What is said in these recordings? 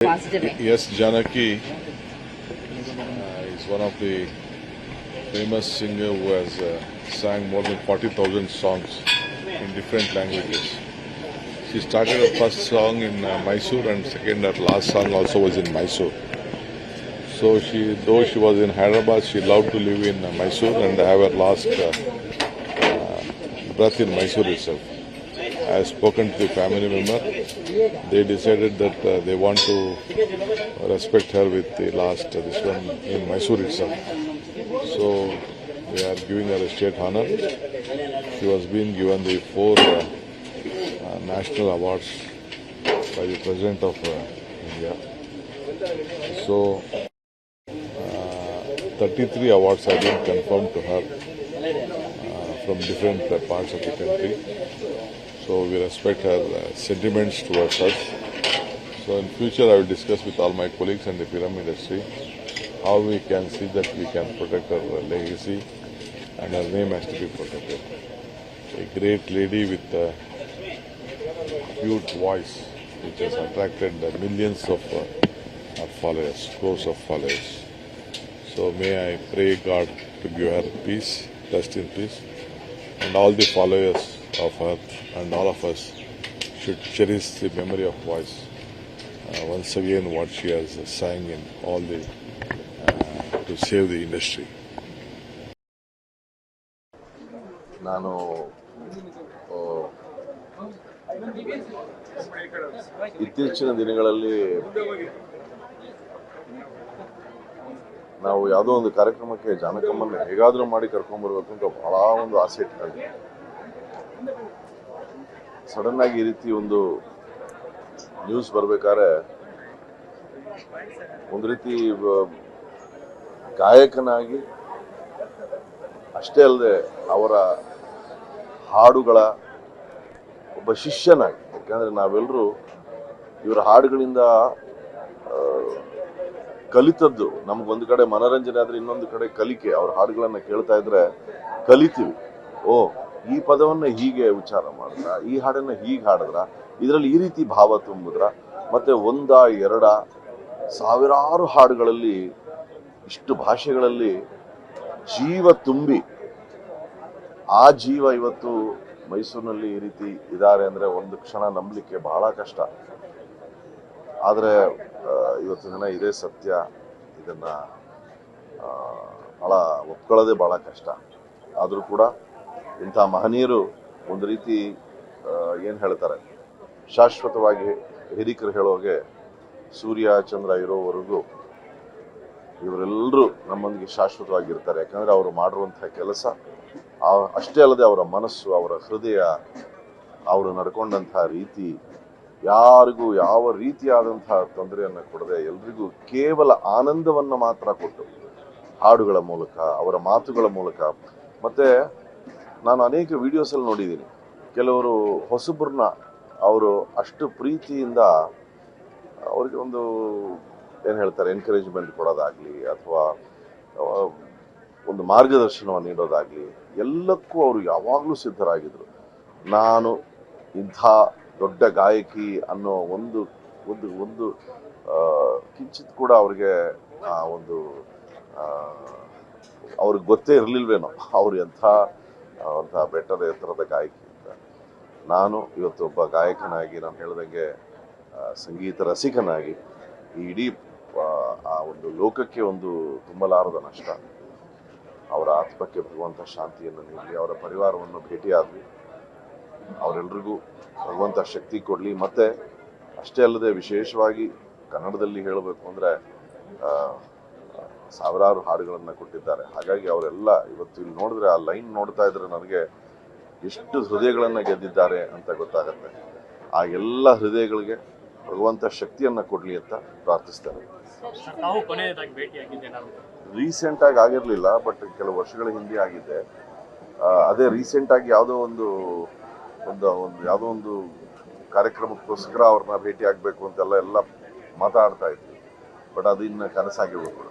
Positive. Yes, Janaki is one of the famous singer who has sang more than 40,000 songs in different languages. She started her first song in Mysore, and second, her last song also was in Mysore. So though she was in Hyderabad, she loved to live in Mysore and have her last breath in Mysore itself. I have spoken to the family member. They decided that they want to respect her with the last this one in Mysore itself. So we are giving her a state honor. She was being given the 4 national awards by the President of India. So 33 awards have been confirmed to her from different parts of the country. So we respect her sentiments towards us. So in future I will discuss with all my colleagues and the film industry how we can see that we can protect her legacy, and her name has to be protected. A great lady with a cute voice which has attracted millions of followers, crores of followers. So may I pray God to give her peace, rest in peace, and all the followers of her and all of us should cherish the memory of voice. Once again, what she has sang in all the to save the industry. ನಾನು ಇತ್ತೀಚಿನ ದಿನಗಳಲ್ಲಿ ನಾವು ಯಾವುದೋ ಒಂದು ಕಾರ್ಯಕ್ರಮಕ್ಕೆ ಜಾನಕಮ್ಮನ್ನ ಹೇಗಾದರೂ ಮಾಡಿ ಕರ್ಕೊಂಡ್ಬರ್ಬೇಕು ಅಂತ ಬಹಳ ಒಂದು ಆಸೆ ಇಟ್ಕೊಂಡಿದ್ದೆ. ಸಡನ್ ಆಗಿ ಈ ರೀತಿ ಒಂದು ನ್ಯೂಸ್ ಬರ್ಬೇಕಾದ್ರೆ ಒಂದು ರೀತಿ ಗಾಯಕನಾಗಿ ಅಷ್ಟೇ ಅಲ್ಲದೆ ಅವರ ಹಾಡುಗಳ ಒಬ್ಬ ಶಿಷ್ಯನಾಗಿ, ಯಾಕಂದ್ರೆ ನಾವೆಲ್ಲರೂ ಇವರ ಹಾಡುಗಳಿಂದ ಕಲಿತದ್ದು. ನಮ್ಗೊಂದು ಕಡೆ ಮನೋರಂಜನೆ ಆದ್ರೆ ಇನ್ನೊಂದು ಕಡೆ ಕಲಿಕೆ. ಅವ್ರ ಹಾಡುಗಳನ್ನ ಕೇಳ್ತಾ ಇದ್ರೆ ಕಲಿತೀವಿ. ಓ, ಈ ಪದವನ್ನ ಹೀಗೆ ಉಚ್ಚಾರ ಮಾಡಿದ್ರ, ಈ ಹಾಡನ್ನ ಹೀಗೆ ಹಾಡಿದ್ರ, ಇದರಲ್ಲಿ ಈ ರೀತಿ ಭಾವ ತುಂಬಿದ್ರ, ಮತ್ತೆ 1, 2 ಸಾವಿರಾರು ಹಾಡುಗಳಲ್ಲಿ ಇಷ್ಟು ಭಾಷೆಗಳಲ್ಲಿ ಜೀವ ತುಂಬಿ ಆ ಜೀವ ಇವತ್ತು ಮೈಸೂರಿನಲ್ಲಿ ಈ ರೀತಿ ಇದ್ದಾರೆ ಅಂದ್ರೆ ಒಂದು ಕ್ಷಣ ನಂಬಲಿಕ್ಕೆ ಬಹಳ ಕಷ್ಟ. ಆದರೆ ಇವತ್ತು ದಿನ ಇದೇ ಸತ್ಯ. ಇದನ್ನ ಬಹಳ ಒಪ್ಕೊಳ್ಳೋದೇ ಬಹಳ ಕಷ್ಟ. ಆದರೂ ಕೂಡ ಇಂಥ ಮಹನೀಯರು ಒಂದು ರೀತಿ ಏನು ಹೇಳ್ತಾರೆ, ಶಾಶ್ವತವಾಗಿ ಹಿರಿಕರು ಹೇಳೋಗೆ ಸೂರ್ಯ ಚಂದ್ರ ಇರೋವರೆಗೂ ಇವರೆಲ್ಲರೂ ನಮ್ಮೊಂದಿಗೆ ಶಾಶ್ವತವಾಗಿರ್ತಾರೆ. ಯಾಕಂದ್ರೆ ಅವರು ಮಾಡಿರುವಂತಹ ಕೆಲಸ ಅಷ್ಟೇ ಅಲ್ಲದೆ ಅವರ ಮನಸ್ಸು, ಅವರ ಹೃದಯ, ಅವರು ನಡ್ಕೊಂಡಂತಹ ರೀತಿ ಯಾರಿಗೂ ಯಾವ ರೀತಿಯಾದಂತಹ ತೊಂದರೆಯನ್ನು ಕೊಡದೆ ಎಲ್ರಿಗೂ ಕೇವಲ ಆನಂದವನ್ನು ಮಾತ್ರ ಕೊಟ್ಟು ಹಾಡುಗಳ ಮೂಲಕ, ಅವರ ಮಾತುಗಳ ಮೂಲಕ. ಮತ್ತೆ ನಾನು ಅನೇಕ ವಿಡಿಯೋಸಲ್ಲಿ ನೋಡಿದ್ದೀನಿ, ಕೆಲವರು ಹೊಸಬ್ರನ್ನ ಅವರು ಅಷ್ಟು ಪ್ರೀತಿಯಿಂದ ಅವ್ರಿಗೆ ಏನು ಹೇಳ್ತಾರೆ, ಎನ್ಕರೇಜ್ಮೆಂಟ್ ಕೊಡೋದಾಗ್ಲಿ ಅಥವಾ ಒಂದು ಮಾರ್ಗದರ್ಶನವನ್ನು ನೀಡೋದಾಗ್ಲಿ, ಎಲ್ಲಕ್ಕೂ ಅವರು ಯಾವಾಗಲೂ ಸಿದ್ಧರಾಗಿದ್ರು. ನಾನು ಇಂಥ ದೊಡ್ಡ ಗಾಯಕಿ ಅನ್ನೋ ಒಂದು ಒಂದು ಒಂದು ಕಿಂಚಿತ್ ಕೂಡ ಅವ್ರಿಗೆ ಅವ್ರಿಗೆ ಗೊತ್ತೇ ಇರಲಿಲ್ವೇನೋ ಅವ್ರು ಎಂಥ ಬೆಟ್ಟದ ಎತ್ತರದ ಗಾಯಕಿ ಅಂತ. ನಾನು ಇವತ್ತು ಒಬ್ಬ ಗಾಯಕನಾಗಿ, ನಾನು ಹೇಳ್ದಂಗೆ ಸಂಗೀತ ರಸಿಕನಾಗಿ ಈ ಇಡೀ ಆ ಒಂದು ಲೋಕಕ್ಕೆ ಒಂದು ತುಂಬಲಾರದ ನಷ್ಟ. ಅವರ ಆತ್ಮಕ್ಕೆ ಭಗವಂತ ಶಾಂತಿಯನ್ನು ನೀಡಲಿ. ಅವರ ಪರಿವಾರವನ್ನು ಭೇಟಿಯಾದ್ವಿ, ಅವರೆಲ್ಲರಿಗೂ ಭಗವಂತ ಶಕ್ತಿ ಕೊಡಲಿ. ಮತ್ತೆ ಅಷ್ಟೇ ಅಲ್ಲದೆ ವಿಶೇಷವಾಗಿ ಕನ್ನಡದಲ್ಲಿ ಹೇಳಬೇಕು ಅಂದರೆ ಸಾವಿರಾರು ಹಾಡುಗಳನ್ನು ಕೊಟ್ಟಿದ್ದಾರೆ. ಹಾಗಾಗಿ ಅವರೆಲ್ಲ ಇವತ್ತು ಇಲ್ಲಿ ನೋಡಿದ್ರೆ, ಆ ಲೈನ್ ನೋಡ್ತಾ ಇದ್ರೆ ನನಗೆ ಎಷ್ಟು ಹೃದಯಗಳನ್ನು ಗೆದ್ದಿದ್ದಾರೆ ಅಂತ ಗೊತ್ತಾಗುತ್ತೆ. ಆ ಎಲ್ಲ ಹೃದಯಗಳಿಗೆ ಭಗವಂತ ಶಕ್ತಿಯನ್ನು ಕೊಡಲಿ ಅಂತ ಪ್ರಾರ್ಥಿಸ್ತಾರೆ. ರೀಸೆಂಟ್ ಆಗಿ ಆಗಿರಲಿಲ್ಲ, ಬಟ್ ಕೆಲವು ವರ್ಷಗಳ ಹಿಂದೆ ಆಗಿದ್ದೆ. ಅದೇ ರೀಸೆಂಟ್ ಆಗಿ ಯಾವುದೋ ಒಂದು ಕಾರ್ಯಕ್ರಮಕ್ಕೋಸ್ಕರ ಅವ್ರನ್ನ ಭೇಟಿ ಆಗಬೇಕು ಅಂತೆಲ್ಲ ಮಾತಾಡ್ತಾ ಇದ್ವಿ. ಬಟ್ ಅದು ಇನ್ನು ಕನಸಾಗಿರ್ಬೇಕು.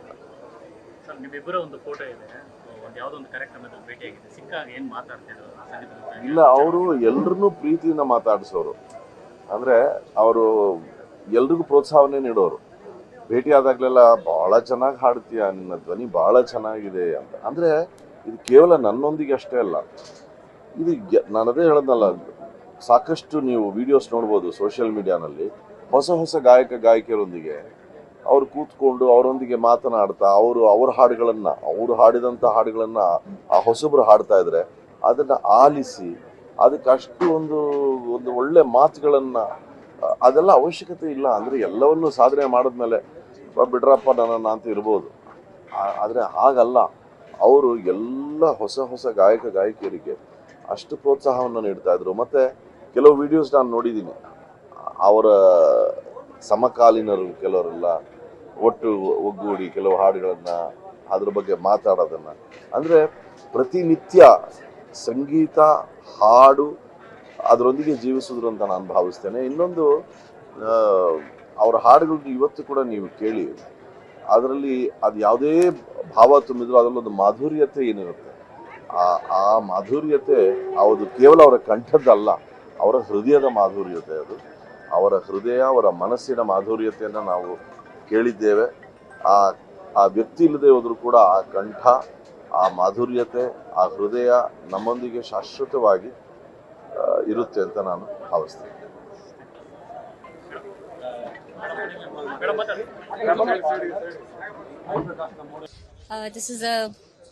ಇಲ್ಲ, ಅವರು ಎಲ್ಲರನ್ನೂ ಪ್ರೀತಿಯಿಂದ ಮಾತಾಡಿಸೋರು. ಅಂದ್ರೆ ಅವರು ಎಲ್ರಿಗೂ ಪ್ರೋತ್ಸಾಹವನ್ನೇ ನೀಡೋರು. ಭೇಟಿಯಾದಾಗಲೆಲ್ಲ ಭಾಳ ಚೆನ್ನಾಗಿ ಹಾಡ್ತೀಯ, ನಿನ್ನ ಧ್ವನಿ ಭಾಳ ಚೆನ್ನಾಗಿದೆ ಅಂತ. ಅಂದರೆ ಇದು ಕೇವಲ ನನ್ನೊಂದಿಗೆ ಅಷ್ಟೇ ಅಲ್ಲ, ಇದು ನಾನು ಅದೇ ಹೇಳೋದಲ್ಲ, ಸಾಕಷ್ಟು ನೀವು ವಿಡಿಯೋಸ್ ನೋಡ್ಬೋದು ಸೋಷಿಯಲ್ ಮೀಡಿಯಾನಲ್ಲಿ. ಹೊಸ ಹೊಸ ಗಾಯಕಿಯರೊಂದಿಗೆ ಅವ್ರು ಕೂತ್ಕೊಂಡು ಅವರೊಂದಿಗೆ ಮಾತನಾಡ್ತಾ ಅವ್ರ ಹಾಡುಗಳನ್ನು, ಅವರು ಹಾಡಿದಂಥ ಹಾಡುಗಳನ್ನು ಆ ಹೊಸಬ್ರು ಹಾಡ್ತಾ ಇದ್ರೆ ಅದನ್ನು ಆಲಿಸಿ ಅದಕ್ಕೆ ಅಷ್ಟು ಒಂದು ಒಳ್ಳೆ ಮಾತುಗಳನ್ನು, ಅದೆಲ್ಲ ಅವಶ್ಯಕತೆ ಇಲ್ಲ. ಅಂದರೆ ಎಲ್ಲವನ್ನೂ ಸಾಧನೆ ಮಾಡಿದ್ಮೇಲೆ ಬಿಡ್ರಪ್ಪ ನನ್ನ ಅಂತ ಇರ್ಬೋದು. ಆದರೆ ಹಾಗಲ್ಲ, ಅವರು ಎಲ್ಲ ಹೊಸ ಗಾಯಕಿಯರಿಗೆ ಅಷ್ಟು ಪ್ರೋತ್ಸಾಹವನ್ನು ನೀಡ್ತಾ ಇದ್ರು. ಮತ್ತು ಕೆಲವು ವಿಡಿಯೋಸ್ ನಾನು ನೋಡಿದ್ದೀನಿ, ಅವರ ಸಮಕಾಲೀನರು ಕೆಲವರೆಲ್ಲ ಒಗ್ಗೂಡಿ ಕೆಲವು ಹಾಡುಗಳನ್ನು ಅದ್ರ ಬಗ್ಗೆ ಮಾತಾಡೋದನ್ನು, ಅಂದರೆ ಪ್ರತಿನಿತ್ಯ ಸಂಗೀತ ಹಾಡು ಅದರೊಂದಿಗೆ ಜೀವಿಸಿದ್ರು ಅಂತ ನಾನು ಭಾವಿಸ್ತೇನೆ. ಇನ್ನೊಂದು, ಅವರ ಹಾಡುಗಳನ್ನ ಇವತ್ತು ಕೂಡ ನೀವು ಕೇಳಿ, ಅದರಲ್ಲಿ ಅದು ಯಾವುದೇ ಭಾವ ತುಂಬಿದ್ರು ಅದರಲ್ಲೊಂದು ಮಾಧುರ್ಯತೆ ಏನಿರುತ್ತೆ, ಆ ಮಾಧುರ್ಯತೆ ಅದು ಕೇವಲ ಅವರ ಕಂಠದ್ದಲ್ಲ, ಅವರ ಹೃದಯದ ಮಾಧುರ್ಯತೆ. ಅದು ಅವರ ಹೃದಯ, ಅವರ ಮನಸ್ಸಿನ ಮಾಧುರ್ಯತೆಯನ್ನು ನಾವು ಕೇಳಿದ್ದೇವೆ. ಆ ವ್ಯಕ್ತಿ ಇಲ್ಲದೆ ಹೋದರೂ ಕೂಡ ಆ ಕಂಠ, ಆ ಮಾಧುರ್ಯತೆ, ಆ ಹೃದಯ ನಮ್ಮೊಂದಿಗೆ ಶಾಶ್ವತವಾಗಿ ಇರುತ್ತೆ ಅಂತ ನಾನು ಭಾವಿಸ್ತೇನೆ.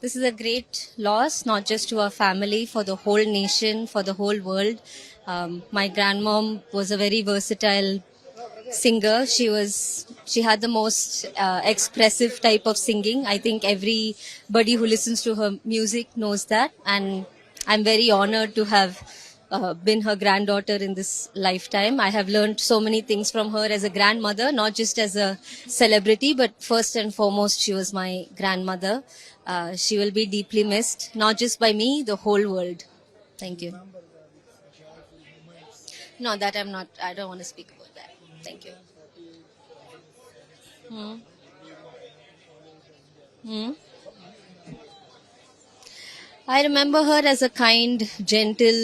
This is a great loss, not just to our family, for the whole nation, for the whole world. My grandmom was a very versatile singer. She had the most expressive type of singing. I think everybody who listens to her music knows that, and I'm very honored to have been her granddaughter in this lifetime. I have learned so many things from her as a grandmother, not just as a celebrity, but first and foremost, she was my grandmother. She will be deeply missed, not just by me, the whole world. Thank you. No, that I don't want to speak about that. Thank you. I remember her as a kind, gentle,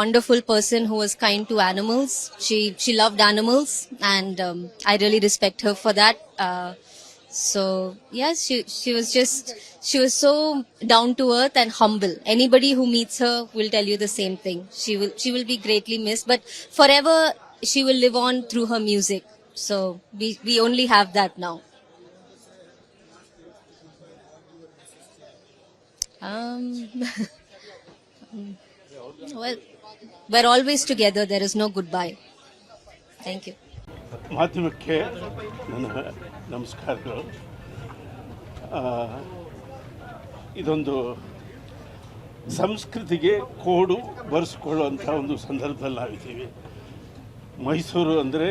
wonderful person who was kind to animals. She loved animals, and I really respect her for that. So yes, she was so down to earth and humble. Anybody who meets her will tell you the same thing. She will be greatly missed, but forever she will live on through her music. So we only have that now. Well, we're always together. There is no goodbye. Thank you. ಮಾಧ್ಯಮಕ್ಕೆ ನನ್ನ ನಮಸ್ಕಾರಗಳು. ಇದೊಂದು ಸಂಸ್ಕೃತಿಗೆ ಕೋಡು ಬರೆಸ್ಕೊಳ್ಳುವಂಥ ಒಂದು ಸಂದರ್ಭದಲ್ಲಿ ನಾವಿದ್ದೀವಿ. ಮೈಸೂರು ಅಂದರೆ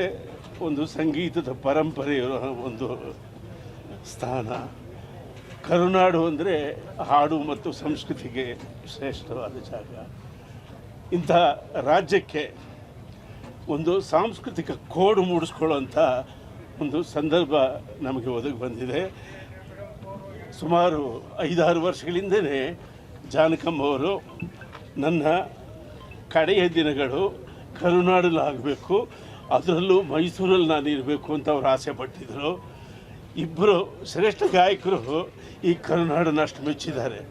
ಒಂದು ಸಂಗೀತದ ಪರಂಪರೆಯ ಒಂದು ಸ್ಥಾನ. ಕರುನಾಡು ಅಂದರೆ ಹಾಡು ಮತ್ತು ಸಂಸ್ಕೃತಿಗೆ ಶ್ರೇಷ್ಠವಾದ ಜಾಗ. ಇಂಥ ರಾಜ್ಯಕ್ಕೆ ಒಂದು ಸಾಂಸ್ಕೃತಿಕ ಕೋಡು ಮೂಡಿಸ್ಕೊಳ್ಳುವಂಥ ಒಂದು ಸಂದರ್ಭ ನಮಗೆ ಒದಗಿ ಬಂದಿದೆ. ಸುಮಾರು 5-6 ವರ್ಷಗಳಿಂದಲೇ ಜಾನಕಮ್ಮವರು ನನ್ನ ಕಡೆಯ ದಿನಗಳು ಕರುನಾಡಲ್ಲಾಗಬೇಕು, ಅದರಲ್ಲೂ ಮೈಸೂರಲ್ಲಿ ನಾನು ಇರಬೇಕು ಅಂತ ಅವ್ರು ಆಸೆ ಪಟ್ಟಿದ್ದರು. ಇಬ್ಬರು ಶ್ರೇಷ್ಠ ಗಾಯಕರು ಈ ಕರುನಾಡನ್ನು ಅಷ್ಟು ಮೆಚ್ಚಿದ್ದಾರೆ.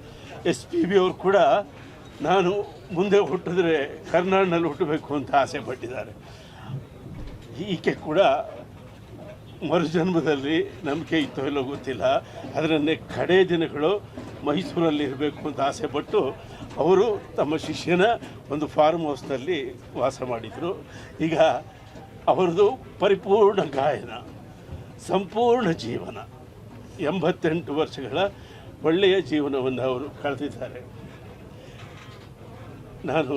SPB ಅವರು ಕೂಡ ನಾನು ಮುಂದೆ ಹುಟ್ಟಿದ್ರೆ ಕರ್ನಾಟಕದಲ್ಲಿ ಹುಟ್ಟಬೇಕು ಅಂತ ಆಸೆ ಪಟ್ಟಿದ್ದಾರೆ. ಈಕೆ ಕೂಡ ಮರುಜನ್ಮದಲ್ಲಿ ನಂಬಿಕೆ ಇತ್ತೋ ಇಲ್ಲೋ ಗೊತ್ತಿಲ್ಲ, ಅದರನ್ನೇ ಕಡೆ ದಿನಗಳು ಮೈಸೂರಲ್ಲಿ ಇರಬೇಕು ಅಂತ ಆಸೆ ಪಟ್ಟು ಅವರು ತಮ್ಮ ಶಿಷ್ಯನ ಒಂದು ಫಾರ್ಮ್ ಹೌಸ್ನಲ್ಲಿ ವಾಸ ಮಾಡಿದರು. ಈಗ ಅವರದು ಪರಿಪೂರ್ಣ ಗಾಯನ, ಸಂಪೂರ್ಣ ಜೀವನ, 88 ವರ್ಷಗಳ ಒಳ್ಳೆಯ ಜೀವನವನ್ನು ಅವರು ಕಳೆದಿದ್ದಾರೆ. ನಾನು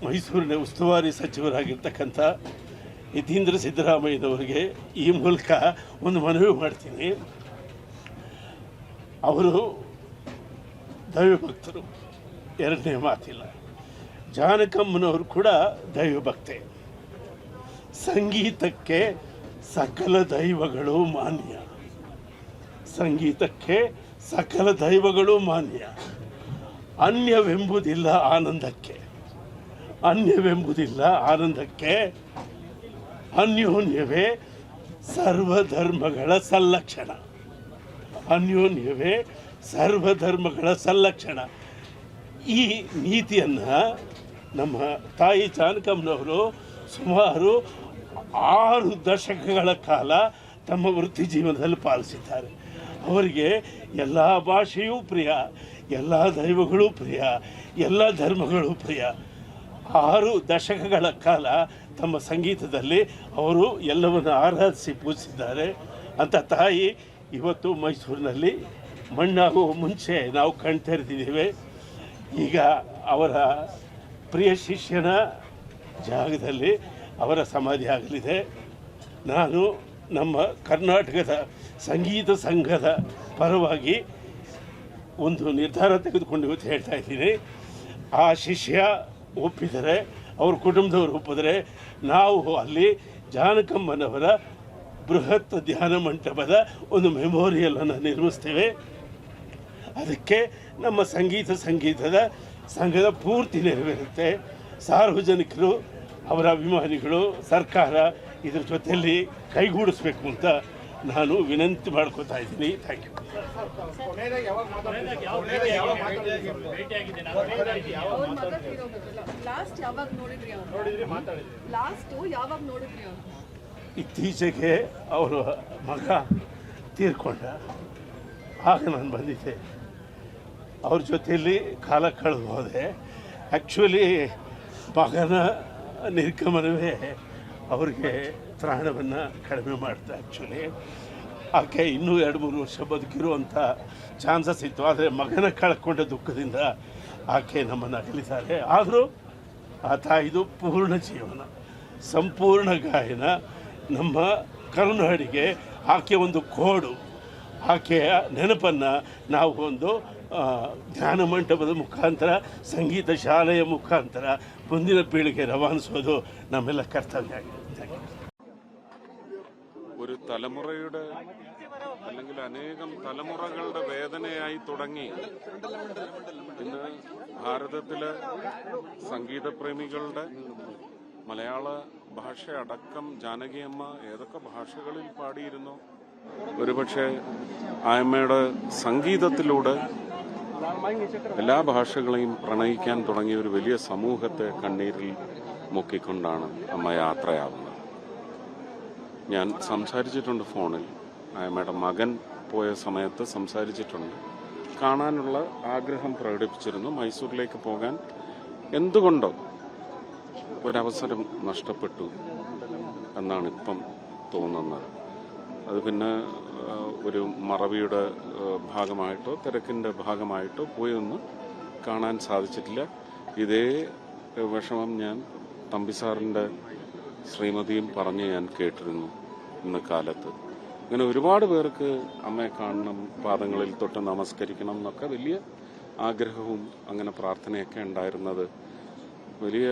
ಮೈಸೂರಿನ ಉಸ್ತುವಾರಿ ಸಚಿವರಾಗಿರ್ತಕ್ಕಂಥ ಯತೀಂದ್ರ ಸಿದ್ದರಾಮಯ್ಯನವರಿಗೆ ಈ ಮೂಲಕ ಒಂದು ಮನವಿ ಮಾಡ್ತೀನಿ. ಅವರು ದೈವಭಕ್ತರು, ಎರಡನೇ ಮಾತಿಲ್ಲ. ಜಾನಕಮ್ಮನವರು ಕೂಡ ದೈವಭಕ್ತೆ. ಸಂಗೀತಕ್ಕೆ ಸಕಲ ದೈವಗಳು ಮಾನ್ಯ, ಸಂಗೀತಕ್ಕೆ ಸಕಲ ದೈವಗಳು ಮಾನ್ಯ. ಅನ್ಯವೆಂಬುದಿಲ್ಲ ಆನಂದಕ್ಕೆ, ಅನ್ಯವೆಂಬುದಿಲ್ಲ ಆನಂದಕ್ಕೆ. ಅನ್ಯೋನ್ಯವೇ ಸರ್ವಧರ್ಮಗಳ ಸಲ್ಲಕ್ಷಣ. ಅನ್ಯೋನ್ಯವೇ ಸರ್ವಧರ್ಮಗಳ ಸಲ್ಲಕ್ಷಣ. ಈ ನೀತಿಯನ್ನು ನಮ್ಮ ತಾಯಿ ಜಾನಕಮ್ಮನವರು ಸುಮಾರು 6 ದಶಕಗಳ ಕಾಲ ತಮ್ಮ ವೃತ್ತಿ ಜೀವನದಲ್ಲಿ ಪಾಲಿಸಿದ್ದಾರೆ. ಅವರಿಗೆ ಎಲ್ಲ ಭಾಷೆಯೂ ಪ್ರಿಯ, ಎಲ್ಲ ದೈವಗಳೂ ಪ್ರಿಯ, ಎಲ್ಲ ಧರ್ಮಗಳೂ ಪ್ರಿಯ. 6 ದಶಕಗಳ ಕಾಲ ತಮ್ಮ ಸಂಗೀತದಲ್ಲಿ ಅವರು ಎಲ್ಲವನ್ನು ಆರಾಧಿಸಿ ಪೂಜಿಸಿದ್ದಾರೆ. ಅಂಥ ತಾಯಿ ಇವತ್ತು ಮೈಸೂರಿನಲ್ಲಿ ಮಣ್ಣಾಗುವ ಮುಂಚೆ ನಾವು ಕಣ್ತೆರೆದಿದ್ದೇವೆ. ಈಗ ಅವರ ಪ್ರಿಯ ಶಿಷ್ಯನ ಜಾಗದಲ್ಲಿ ಅವರ ಸಮಾಧಿ ಆಗಲಿದೆ. ನಾನು ನಮ್ಮ ಕರ್ನಾಟಕದ ಸಂಗೀತ ಸಂಘದ ಪರವಾಗಿ ಒಂದು ನಿರ್ಧಾರ ತೆಗೆದುಕೊಂಡು ಇವತ್ತು ಹೇಳ್ತಾ ಇದ್ದೀನಿ. ಆ ಶಿಷ್ಯ ಒಪ್ಪಿದರೆ, ಅವ್ರ ಕುಟುಂಬದವರು ಒಪ್ಪಿದರೆ, ನಾವು ಅಲ್ಲಿ ಜಾನಕಮ್ಮನವರ ಬೃಹತ್ ಧ್ಯಾನ ಮಂಟಪದ ಒಂದು ಮೆಮೋರಿಯಲನ್ನು ನಿರ್ಮಿಸ್ತೇವೆ. ಅದಕ್ಕೆ ನಮ್ಮ ಸಂಗೀತದ ಸಂಘದ ಪೂರ್ತಿ ನೆರವೇರುತ್ತೆ. ಸಾರ್ವಜನಿಕರು, ಅವರ ಅಭಿಮಾನಿಗಳು, ಸರ್ಕಾರ ಇದ್ರ ಜೊತೆಯಲ್ಲಿ ಕೈಗೂಡಿಸ್ಬೇಕು ಅಂತ ನಾನು ವಿನಂತಿ ಮಾಡ್ಕೋತಾ ಇದ್ದೀನಿ. Thank you. ಇತ್ತೀಚೆಗೆ ಅವರ ಮಗ ತೀರ್ಕೊಂಡ, ಆಗ ನಾನು ಬಂದಿದ್ದೆ. ಅವ್ರ ಜೊತೆಯಲ್ಲಿ ಕಾಲ ಕಳೆದು ಹೋದೆ. ಆ್ಯಕ್ಚುಲಿ ಮಗನ ನಿರ್ಗಮನವೇ ಅವ್ರಿಗೆ ತ್ರಾಣವನ್ನು ಕಡಿಮೆ ಮಾಡ್ತಾ. ಆ್ಯಕ್ಚುಲಿ ಆಕೆ ಇನ್ನೂ 2-3 ವರ್ಷ ಬದುಕಿರುವಂಥ ಚಾನ್ಸಸ್ ಇತ್ತು. ಆದರೆ ಮಗನ ಕಳ್ಕೊಂಡ ದುಃಖದಿಂದ ಆಕೆ ನಮ್ಮನ್ನು ಅಗಲಿದ್ದಾರೆ. ಆದರೂ ಆ ತಾಯಿದು ಪೂರ್ಣ ಜೀವನ, ಸಂಪೂರ್ಣ ಗಾಯನ ನಮ್ಮ ಕರುನಾಡಿಗೆ ಆಕೆ ಒಂದು ಕೋಡು. ಆಕೆಯ ನೆನಪನ್ನು ನಾವು ಒಂದು ಧ್ಯಾನ ಮಂಟಪದ ಮುಖಾಂತರ, സംഗീത ಶಾಲೆಯ മുഖാന്തര ಮುಂದಿನ പീಳಿಗೆ ರವಾನಿಸೋದು ನಮ್ಮೆಲ್ಲ കർത്തവ്യ. ഒരു തലമുറയുടെ അല്ലെങ്കിൽ അനേകം തലമുറകളുടെ വേദനയായി തുടങ്ങി ഇന്ന് ഭാരതത്തിലെ സംഗീതപ്രേമികളുടെ മലയാള ഭാഷ അടക്കം ജാനകിയമ്മ ഏതൊക്കെ ഭാഷകളിൽ പാടിയിരുന്നു. ഒരുപക്ഷെ ആയമ്മയുടെ സംഗീതത്തിലൂടെ എല്ലാ ഭാഷകളെയും പ്രണയിക്കാൻ തുടങ്ങിയ ഒരു വലിയ സമൂഹത്തെ കണ്ണീരിൽ മുക്കിക്കൊണ്ടാണ് അമ്മ യാത്രയാവുന്നത്. ഞാൻ സംസാരിച്ചിട്ടുണ്ട് ഫോണിൽ, അമ്മയുടെ മകൻ പോയ സമയത്ത് സംസാരിച്ചിട്ടുണ്ട്. കാണാനുള്ള ആഗ്രഹം പ്രകടിപ്പിച്ചിരുന്നു. മൈസൂരിലേക്ക് പോകാൻ എന്തുകൊണ്ടോ ഒരവസരം നഷ്ടപ്പെട്ടു എന്നാണ് ഇപ്പം തോന്നുന്നത്. അത് പിന്നെ ഒരു മറവിയുടെ ഭാഗമായിട്ടോ തിരക്കിൻ്റെ ഭാഗമായിട്ടോ പോയൊന്നും കാണാൻ സാധിച്ചിട്ടില്ല. ഇതേ വിഷമം ഞാൻ തമ്പിസാറിൻ്റെ ശ്രീമതിയും പറഞ്ഞ് ഞാൻ കേട്ടിരുന്നു ഇന്ന് കാലത്ത്. അങ്ങനെ ഒരുപാട് പേർക്ക് അമ്മയെ കാണണം, പാദങ്ങളിൽ തൊട്ട് നമസ്കരിക്കണം എന്നൊക്കെ വലിയ ആഗ്രഹവും അങ്ങനെ പ്രാർത്ഥനയൊക്കെ ഉണ്ടായിരുന്നത്. വലിയ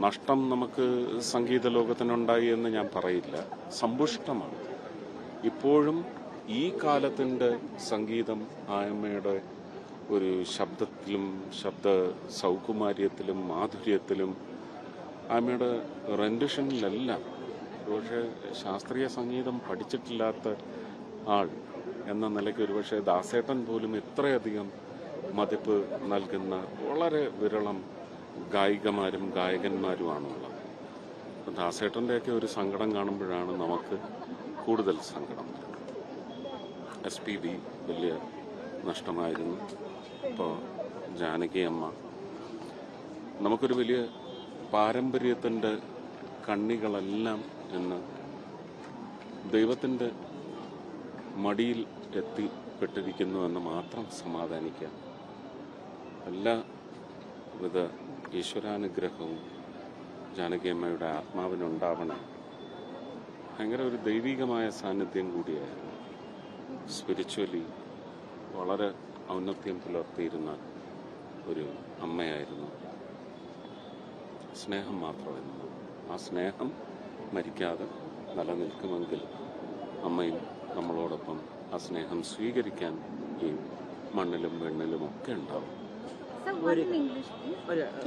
നഷ്ടം നമുക്ക് സംഗീത ലോകത്തിനുണ്ടായി എന്ന് ഞാൻ പറയില്ല, സമ്പുഷ്ടമാണ്. ഇപ്പോഴും ഈ കാലത്തിൻ്റെ സംഗീതം ആയമ്മയുടെ ഒരു ശബ്ദത്തിലും ശബ്ദ സൗകുമാര്യത്തിലും മാധുര്യത്തിലും ആയമ്മയുടെ റെൻഡിഷനിലെല്ലാം, ഒരുപക്ഷെ ശാസ്ത്രീയ സംഗീതം പഠിച്ചിട്ടില്ലാത്ത ആൾ എന്ന നിലയ്ക്ക് ഒരുപക്ഷെ ദാസേട്ടൻ പോലും ഇത്രയധികം മതിപ്പ് നൽകുന്ന വളരെ വിരളം ഗായികമാരും ഗായകന്മാരുമാണുള്ളത്. ദാസേട്ടൻ്റെയൊക്കെ ഒരു സങ്കടം കാണുമ്പോഴാണ് നമുക്ക് കൂടുതൽ സങ്കടം. SPB വലിയ നഷ്ടമായിരുന്നു. ഇപ്പോൾ ജാനകിയമ്മ, നമുക്കൊരു വലിയ പാരമ്പര്യത്തിൻ്റെ കണ്ണികളെല്ലാം ഇന്ന് ദൈവത്തിൻ്റെ മടിയിൽ എത്തിപ്പെട്ടിരിക്കുന്നു എന്ന് മാത്രം സമാധാനിക്കാം. എല്ലാവിധ ഈശ്വരാനുഗ്രഹവും ജാനകിയമ്മയുടെ ആത്മാവിനുണ്ടാവണം. ഭയങ്കര ഒരു ദൈവികമായ സാന്നിധ്യം കൂടിയായിരുന്നു. സ്പിരിച്വലി വളരെ ഔന്നത്യം പുലർത്തിയിരുന്ന ഒരു അമ്മയായിരുന്നു. സ്നേഹം മാത്രമായിരുന്നു. ആ സ്നേഹം മരിക്കാതെ നിലനിൽക്കുമെങ്കിൽ അമ്മയും നമ്മളോടൊപ്പം ആ സ്നേഹം സ്വീകരിക്കാൻ ഈ മണ്ണിലും വെണ്ണിലും ഒക്കെ ഉണ്ടാവും. Sir, one in English, please.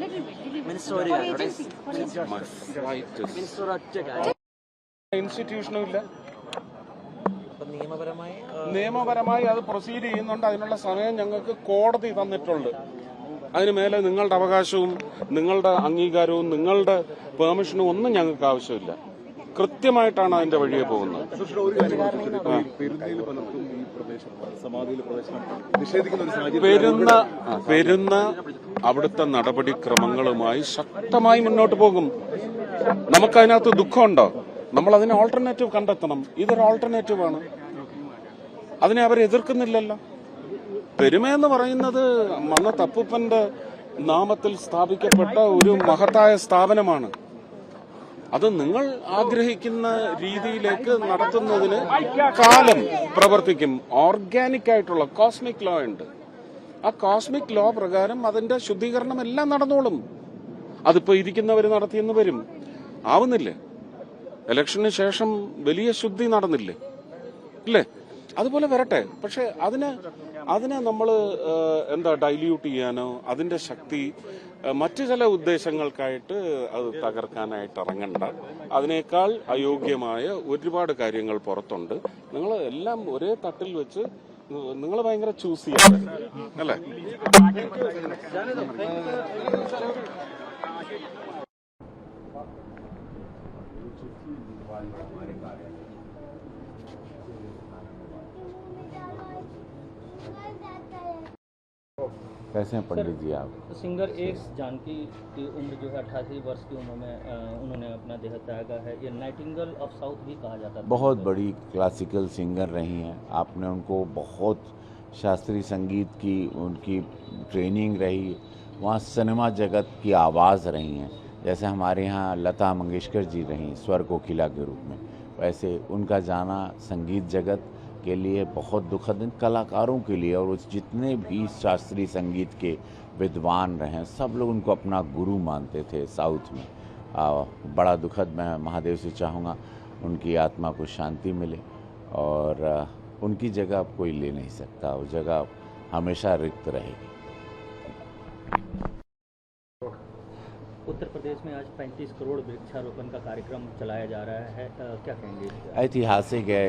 Little bit. Minister For Oriya, agency. For agency. My flight is minister ഒറ്റ ഇൻസ്റ്റിറ്റ്യൂഷനും ഇല്ല. നിയമപരമായി നിയമപരമായി അത് പ്രൊസീഡ് ചെയ്യുന്നുണ്ട്. അതിനുള്ള സമയം ഞങ്ങൾക്ക് കോടതി തന്നിട്ടുണ്ട്. അതിന് മേലെ നിങ്ങളുടെ അവകാശവും നിങ്ങളുടെ അംഗീകാരവും നിങ്ങളുടെ പെർമിഷനും ഒന്നും ഞങ്ങൾക്ക് ആവശ്യമില്ല. കൃത്യമായിട്ടാണ് അതിന്റെ വഴിയെ പോകുന്നത്. പെരുന്ന അവിടുത്തെ നടപടിക്രമങ്ങളുമായി ശക്തമായി മുന്നോട്ട് പോകും. നമുക്കതിനകത്ത് ദുഃഖമുണ്ടോ? നമ്മൾ അതിന് ഓൾട്ടർനേറ്റീവ് കണ്ടെത്തണം. ഇതൊരു ഓൾട്ടർനേറ്റീവാണ്. അതിനെ അവർ എതിർക്കുന്നില്ലല്ലോ. പെരുമയെന്ന് പറയുന്നത് മന്നത്ത് അപ്പൂപ്പന്റെ നാമത്തിൽ സ്ഥാപിക്കപ്പെട്ട ഒരു മഹത്തായ സ്ഥാപനമാണ്. അത് നിങ്ങൾ ആഗ്രഹിക്കുന്ന രീതിയിലേക്ക് നടത്തുന്നതിന് കാലം പ്രവർത്തിക്കും. ഓർഗാനിക് ആയിട്ടുള്ള കോസ്മിക് ലോ ഉണ്ട്. ആ കോസ്മിക് ലോ പ്രകാരം അതിന്റെ ശുദ്ധീകരണം എല്ലാം നടന്നോളും. അതിപ്പോ ഇരിക്കുന്നവർ നടത്തിയെന്ന് വരും. ആവുന്നില്ലേ? ഇലക്ഷന് ശേഷം വലിയ ശുദ്ധി നടന്നില്ലേ? ഇല്ലേ? അതുപോലെ വരട്ടെ. പക്ഷെ അതിനെ നമ്മൾ ഡൈല്യൂട്ട് ചെയ്യാനോ അതിന്റെ ശക്തി മറ്റു ചില ഉദ്ദേശങ്ങൾക്കായിട്ട് അത് തകർക്കാനായിട്ട് ഇറങ്ങണ്ട. അതിനേക്കാൾ അയോഗ്യമായ ഒരുപാട് കാര്യങ്ങൾ പുറത്തുണ്ട്. നിങ്ങൾ എല്ലാം ഒരേ തട്ടിൽ വെച്ച് നിങ്ങൾ ഭയങ്കര ചൂസ് ചെയ്യാൻ അല്ലേ? कैसे हैं पंडित जी आप? सिंगर एस जानकी की उम्र जो है 88 वर्ष की उम्र में उन्होंने अपना देह त्यागा है। ये नाइटिंगेल ऑफ साउथ भी कहा जाता है। बहुत बड़ी क्लासिकल सिंगर रही हैं। आपने उनको बहुत शास्त्रीय संगीत की उनकी ट्रेनिंग रही, वहाँ सिनेमा जगत की आवाज़ रही हैं। जैसे हमारे यहाँ लता मंगेशकर जी रहीं स्वर कोकिला के रूप में, वैसे उनका जाना संगीत जगत के लिए बहुत दुखद, इन कलाकारों के लिए और उस जितने भी शास्त्रीय संगीत के विद्वान रहे सब लोग उनको अपना गुरु मानते थे साउथ में। बड़ा दुखद। मैं महादेव से चाहूँगा उनकी आत्मा को शांति मिले और उनकी जगह अब कोई ले नहीं सकता, वो जगह हमेशा रिक्त रहेगी। उत्तर प्रदेश में आज 35 करोड़ वृक्षारोपण का कार्यक्रम चलाया जा रहा है, क्या कहेंगे? ऐतिहासिक है।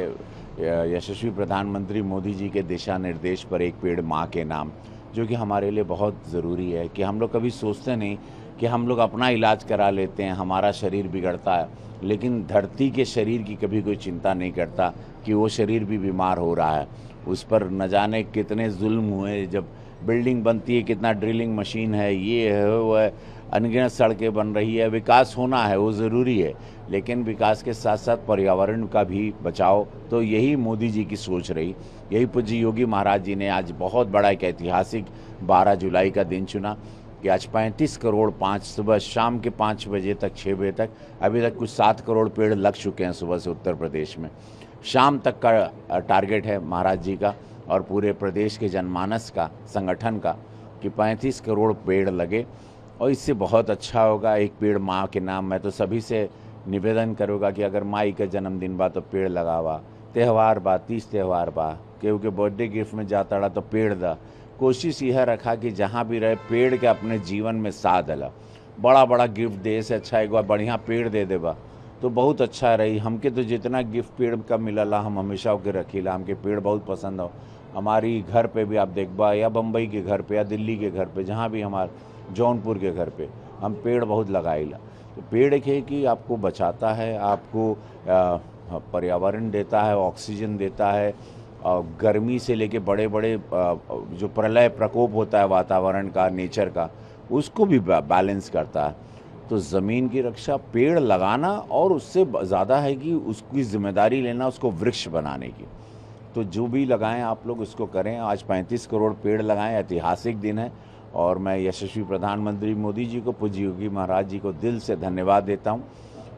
यशस्वी प्रधानमंत्री मोदी जी के दिशा निर्देश पर एक पेड़ माँ के नाम, जो कि हमारे लिए बहुत ज़रूरी है कि हम लोग कभी सोचते नहीं कि हम लोग अपना इलाज करा लेते हैं, हमारा शरीर बिगड़ता है, लेकिन धरती के शरीर की कभी कोई चिंता नहीं करता कि वो शरीर भी बीमार हो रहा है। उस पर न जाने कितने जुल्म हुए, जब बिल्डिंग बनती है कितना ड्रिलिंग मशीन है, ये है वो है, अनगिनत सड़कें बन रही है। विकास होना है वो ज़रूरी है, लेकिन विकास के साथ साथ पर्यावरण का भी बचाव। तो यही मोदी जी की सोच रही। यही पूज्य योगी महाराज जी ने आज बहुत बड़ा एक ऐतिहासिक 12 जुलाई का दिन चुना कि आज 35 करोड़ 5 सुबह शाम के 5 बजे तक 6 बजे तक अभी तक कुछ 7 करोड़ पेड़ लग चुके हैं सुबह से उत्तर प्रदेश में। शाम तक का टारगेट है महाराज जी का और पूरे प्रदेश के जनमानस का, संगठन का, कि 35 करोड़ पेड़ लगे और इससे बहुत अच्छा होगा। एक पेड़ माँ के नाम। मैं तो सभी से निवेदन करूँगा कि अगर माई का जन्मदिन बा तो पेड़ लगावा, त्यौहार बा, 30 त्यौहार बा, क्योंकि बर्थडे गिफ्ट में जाता रहा तो पेड़ दा। कोशिश यह रखा कि जहाँ भी रहे पेड़ के अपने जीवन में साथ दला। बड़ा बड़ा गिफ्ट दे से अच्छा एक बार बढ़िया पेड़ दे देबा तो बहुत अच्छा रही। हमके तो जितना गिफ्ट पेड़ का मिलला हम हमेशा के रखीला। हमके पेड़ बहुत पसंद हो। हमारी घर पे भी आप देखबा, या बम्बई के घर पे या दिल्ली के घर पे, जहाँ भी हमारे जौनपुर के घर पे हम पेड़ बहुत लगाईला। तो पेड़ एक है कि आपको बचाता है, आपको पर्यावरण देता है, ऑक्सीजन देता है, गर्मी से लेके बड़े बड़े जो प्रलय प्रकोप होता है वातावरण का, नेचर का, उसको भी बैलेंस करता है। तो ज़मीन की रक्षा पेड़ लगाना और उससे ज़्यादा है कि उसकी जिम्मेदारी लेना उसको वृक्ष बनाने की। तो जो भी लगाएं आप लोग उसको करें। आज 35 करोड़ पेड़ लगाएं, ऐतिहासिक दिन है और मैं यशस्वी प्रधानमंत्री मोदी जी को, पूज्य योगी महाराज जी को दिल से धन्यवाद देता हूं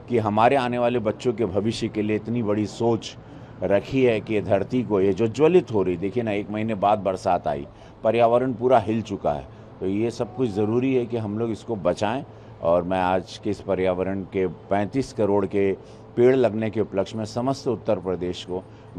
कि हमारे आने वाले बच्चों के भविष्य के लिए इतनी बड़ी सोच रखी है कि धरती को ये जो ज्वलित हो रही, देखिए ना 1 महीने बाद बरसात आई, पर्यावरण पूरा हिल चुका है। तो ये सब कुछ ज़रूरी है कि हम लोग इसको बचाएं और मैं आज के इस पर्यावरण के 35 करोड़ के पेड़ लगने के उपलक्ष्य में समस्त उत्तर प्रदेश को,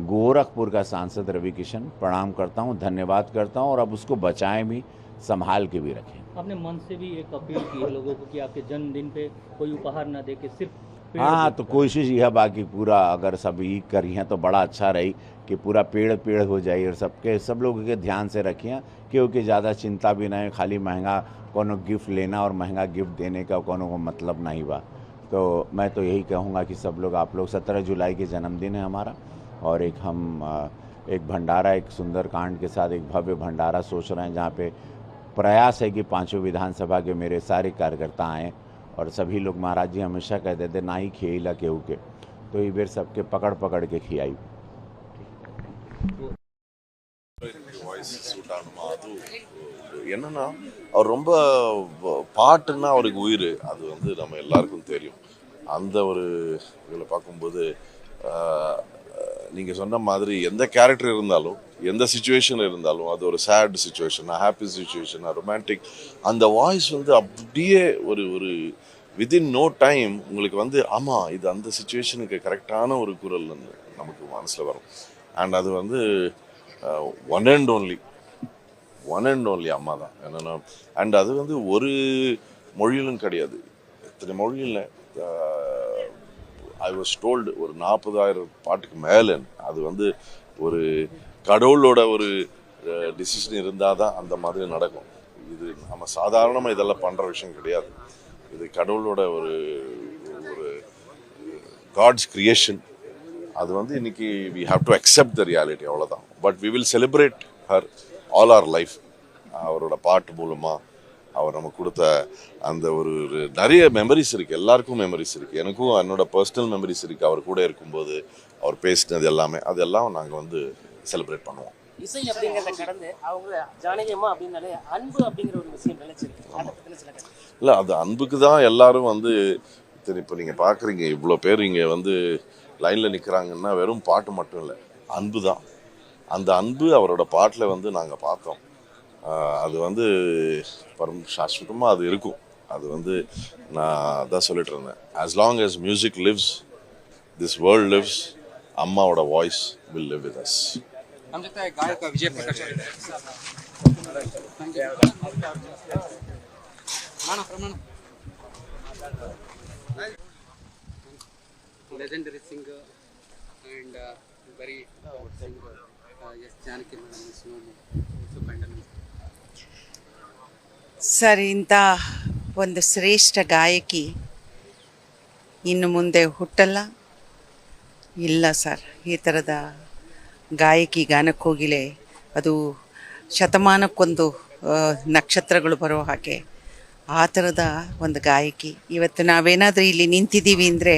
गोरखपुर का सांसद रवि किशन प्रणाम करता हूँ, धन्यवाद करता हूँ और अब उसको बचाएं भी, संभाल के भी रखें। आपने मन से भी एक अपील की है लोगों को कि आपके जन्मदिन पे कोई उपहार ना दे के सिर्फ पेड़ हाँ, दे। तो कोशिश यह बाकी पूरा अगर सभी करी हैं तो बड़ा अच्छा रही कि पूरा पेड़ हो जाए और सब लोगों के ध्यान से रखिए, क्योंकि ज़्यादा चिंता भी नहीं, खाली महंगा कोनो गिफ्ट लेना और महंगा गिफ्ट देने का कोनो को मतलब नहीं बा। तो मैं तो यही कहूँगा कि सब लोग, आप लोग 17 जुलाई के जन्मदिन है हमारा, और एक भंडारा, एक सुंदर कांड के साथ एक भव्य भंडारा सोच रहे हैं, जहाँ पे प्रयास है कि 5 विधानसभा के मेरे सारे कार्यकर्ता आएँ और सभी लोग, महाराज जी हमेशा कहते थे ना ही खेला केहू के, तो ये बेर सबके पकड़ के खियाई। வாய்ஸ் சூட் ஆகணுமா, அது என்னன்னா அவர் ரொம்ப பாட்டுன்னா அவருக்கு உயிர், அது வந்து நம்ம எல்லாருக்கும் தெரியும். அந்த ஒரு இதில் பார்க்கும்போது நீங்கள் சொன்ன மாதிரி எந்த கேரக்டர் இருந்தாலும், எந்த சுச்சுவேஷன் இருந்தாலும், அது ஒரு sad situation, happy situation, romantic, அந்த வாய்ஸ் வந்து அப்படியே ஒரு ஒரு வித்தின் நோ டைம் உங்களுக்கு வந்து ஆமாம் இது அந்த சுச்சுவேஷனுக்கு கரெக்டான ஒரு குரல் நமக்கு மனசில் வரும். அண்ட் அது வந்து ஒன் அண்ட் ஓன்லி அம்மா தான் என்னென்னா. அண்ட் அது வந்து ஒரு மொழியிலும் கிடையாது, எத்தனை மொழியில் ஐ வாஸ் டோல்டு ஒரு 40,000 பாட்டுக்கு மேலே. அது வந்து ஒரு கடவுளோட ஒரு டிசிஷன் இருந்தால் தான் அந்த மாதிரி நடக்கும். இது நம்ம சாதாரணமாக இதெல்லாம் பண்ணுற விஷயம் கிடையாது. இது கடவுளோட ஒரு ஒரு காட்ஸ் கிரியேஷன். அது வந்து இன்னைக்கு we have to accept the reality, அவ்வளோதான். But we will celebrate her all our life. அவரோட பாட்டு மூலமாக அவர் நமக்கு கொடுத்த அந்த ஒரு நிறைய மெமரிஸ் இருக்குது, எல்லாருக்கும் மெமரிஸ் இருக்குது, எனக்கும் என்னோட பர்சனல் மெமரிஸ் இருக்குது. அவர் கூட இருக்கும்போது அவர் பேசினது எல்லாமே, அதெல்லாம் நாங்கள் வந்து செலிப்ரேட் பண்ணுவோம். இசை அப்படிங்கிறத கடந்து அவங்க ஜானகி அம்மா அப்படின்னாலே அன்பு அப்படிங்கிற ஒரு விஷயம் நினைச்சிருக்கு. இல்லை, அது அன்புக்கு தான் எல்லாரும் வந்து இப்போ நீங்கள் பார்க்குறீங்க, இவ்வளோ பேர் இங்கே வந்து லைனில் நிற்கிறாங்கன்னா வெறும் பாட்டு மட்டும் இல்லை, அன்பு தான். அந்த அன்பு அவரோட பாட்டில் வந்து நாங்கள் பார்த்தோம். அது வந்து சாஸ்வதமாக அது இருக்கும். அது வந்து நான் அதான் சொல்லிட்டு இருந்தேன், as long as music lives, this world lives, அம்மாவோட voice will live with us. ನಮ್ಮ ಜೊತೆ ಗಾಯಕ Vijay Prakash legendary singer and very singer, yes, Janaki madam is known to Pandana. Sir, ಇಂಥ ಒಂದು ಶ್ರೇಷ್ಠ ಗಾಯಕಿ ಇನ್ನು ಮುಂದೆ ಹುಟ್ಟಲ್ಲ ಇಲ್ಲ ಸರ್. ಈ ಥರದ ಗಾಯಕಿ, ಗಾನಕ್ಕೋಗಿಲೆ, ಅದು ಶತಮಾನಕ್ಕೊಂದು ನಕ್ಷತ್ರಗಳು ಬರೋ ಹಾಗೆ ಆ ಥರದ ಒಂದು ಗಾಯಕಿ. ಇವತ್ತು ನಾವೇನಾದರೂ ಇಲ್ಲಿ ನಿಂತಿದ್ದೀವಿ ಅಂದರೆ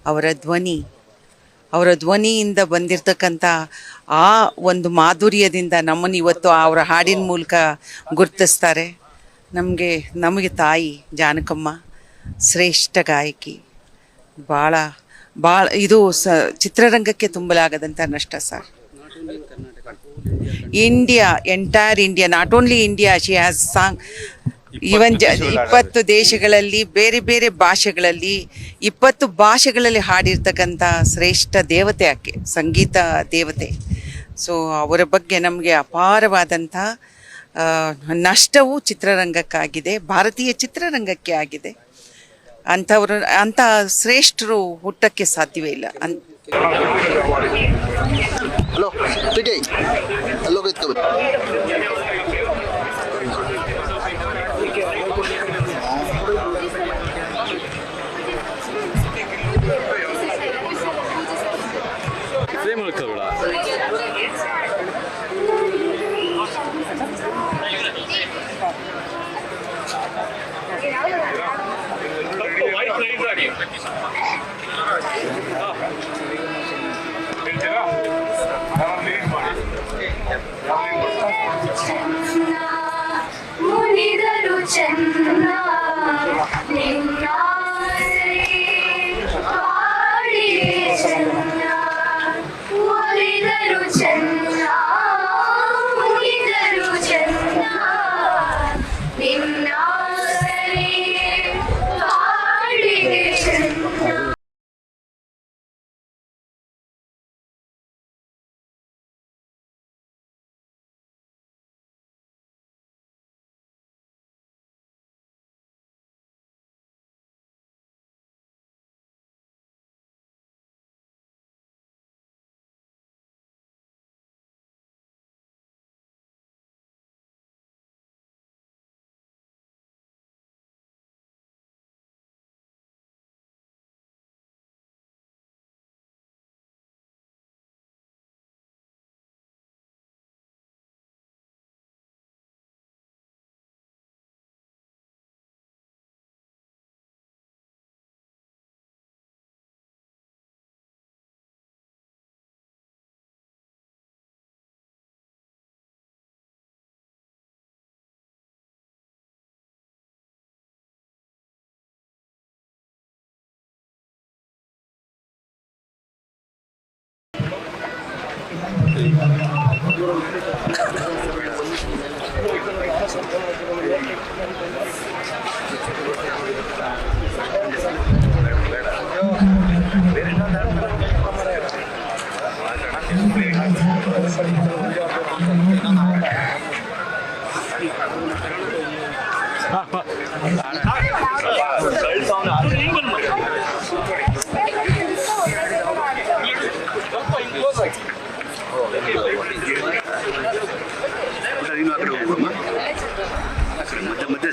ಅವರ ಧ್ವನಿಯಿಂದ ಬಂದಿರತಕ್ಕಂಥ ಆ ಒಂದು ಮಾಧುರ್ಯದಿಂದ ನಮ್ಮನ್ನು ಇವತ್ತು ಅವರ ಹಾಡಿನ ಮೂಲಕ ಗುರುತಿಸ್ತಾರೆ. ನಮಗೆ ತಾಯಿ ಜಾನಕಮ್ಮ ಶ್ರೇಷ್ಠ ಗಾಯಕಿ. ಭಾಳ ಇದು ಚಿತ್ರರಂಗಕ್ಕೆ ತುಂಬಲಾಗದಂಥ ನಷ್ಟ sir. India, entire India, not only India, she has song even 20 ದೇಶಗಳಲ್ಲಿ, ಬೇರೆ ಬೇರೆ ಭಾಷೆಗಳಲ್ಲಿ 20 ಭಾಷೆಗಳಲ್ಲಿ ಹಾಡಿರ್ತಕ್ಕಂಥ ಶ್ರೇಷ್ಠ ದೇವತೆ ಆಕೆ, ಸಂಗೀತ ದೇವತೆ. ಸೊ ಅವರ ಬಗ್ಗೆ ನಮಗೆ ಅಪಾರವಾದಂಥ ನಷ್ಟವು ಚಿತ್ರರಂಗಕ್ಕಾಗಿದೆ, ಭಾರತೀಯ ಚಿತ್ರರಂಗಕ್ಕೆ ಆಗಿದೆ. ಅಂಥ ಶ್ರೇಷ್ಠರು ಹುಟ್ಟಕ್ಕೆ ಸಾಧ್ಯವೇ ಇಲ್ಲ. ಮುನಿದರು ಚನ್ನ ನಿನ್ನ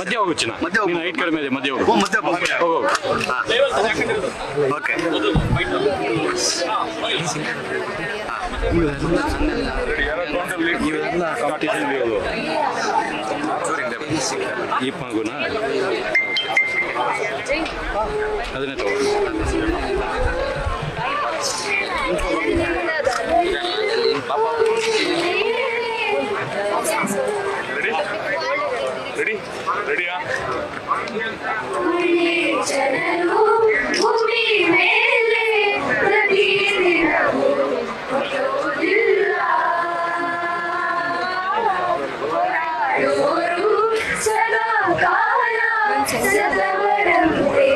ಮಧ್ಯ ಹೋಗು ಚಿನ್ನ, ನೀನು ಹೈಟ್ ಕಡಿಮೆ ಇದೆ, ಮಧ್ಯ ಹೋಗು. ಓಕೆ. ಈ ಮಗುನ ಅದನ್ನೇ ತಗೋ. ರೆಡಿ ರೆಡಿಯಾ? ಜನರು ಭೂಮಿ ಮೇಲೆ ಪ್ರತಿದಿನವೂ ಹುಟ್ಟುವುದಿಲ್ಲ. ಹೋರಾಡೋರು ಸದಾ ಕಾಲ ಸದವರಂತೆ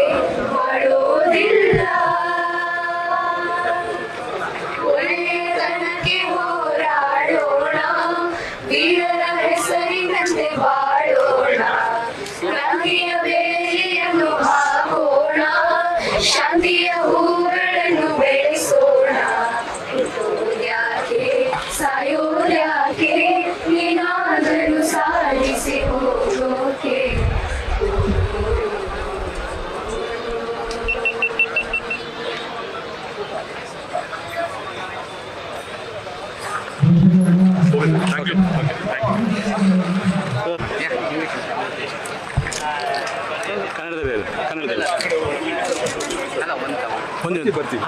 ಮಾಡೋದಿಲ್ಲ. ಒಳ್ಳೆಯತನಕ್ಕೆ ಹೋರಾಡೋಣ, ವೀರರ ಹೆಸರಿನಂತೆ ಬಾಳೋಣ, ಕ್ರಾಂತಿಯ ಬೇಲಿಯನ್ನು ಹಾಕೋಣ, ಶಾಂತಿಯ ಹೂಗಳನ್ನು ಬೆಳೆಸೋಣ. ಯಾಕೆ ಸಾಯೋದ್ಯಾಕೆ, ಏನಾದರೂ ಸಾಧಿಸಿ ಹೋಗೋಕೆ. ಕನ್ನಡದಲ್ಲಿ ಒಂದೇ ಬರ್ತೀವಿ.